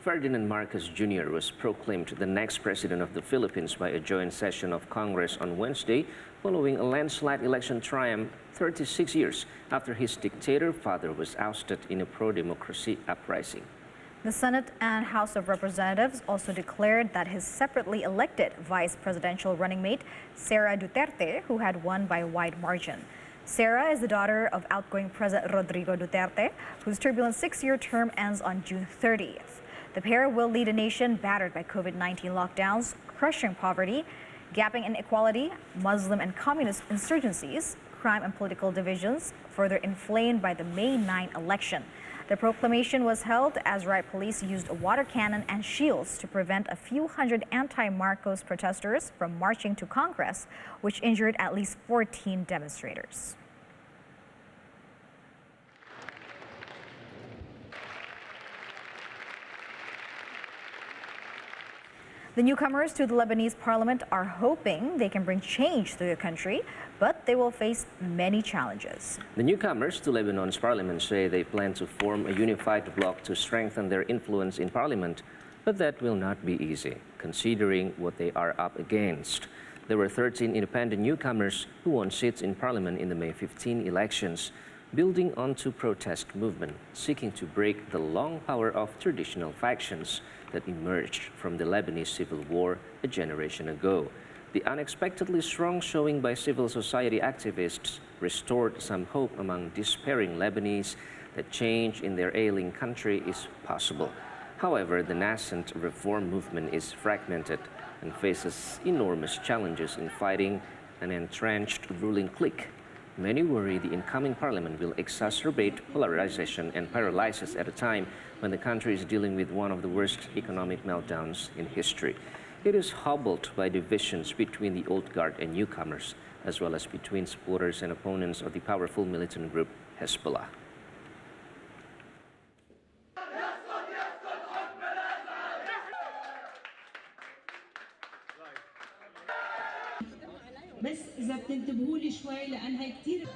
Ferdinand Marcos Junior was proclaimed the next president of the Philippines by a joint session of Congress on Wednesday, following a landslide election triumph 36 years after his dictator father was ousted in a pro-democracy uprising. The Senate and House of Representatives also declared that his separately elected vice presidential running mate, Sara Duterte, who had won by a wide margin. Sara is the daughter of outgoing President Rodrigo Duterte, whose turbulent 6-year term ends on June 30th. The pair will lead a nation battered by COVID-19 lockdowns, crushing poverty, gapping inequality, Muslim and communist insurgencies, crime and political divisions, further inflamed by the May 9 election. The proclamation was held as riot police used a water cannon and shields to prevent a few hundred anti-Marcos protesters from marching to Congress, which injured at least 14 demonstrators. The newcomers to the Lebanese parliament are hoping they can bring change to the country, but they will face many challenges. The newcomers to Lebanon's parliament say they plan to form a unified bloc to strengthen their influence in parliament, but that will not be easy, considering what they are up against. There were 13 independent newcomers who won seats in parliament in the May 15 elections, building onto protest movement seeking to break the long power of traditional factions that emerged from the Lebanese civil war a generation ago. The unexpectedly strong showing by civil society activists restored some hope among despairing Lebanese that change in their ailing country is possible. However, the nascent reform movement is fragmented and faces enormous challenges in fighting an entrenched ruling clique. Many worry the incoming parliament will exacerbate polarization and paralyze us at a time when the country is dealing with one of the worst economic meltdowns in history. It is hobbled by divisions between the old guard and newcomers, as well as between supporters and opponents of the powerful militant group Hezbollah. بس إذا بتنتبهوا لي شوي لأنها كتير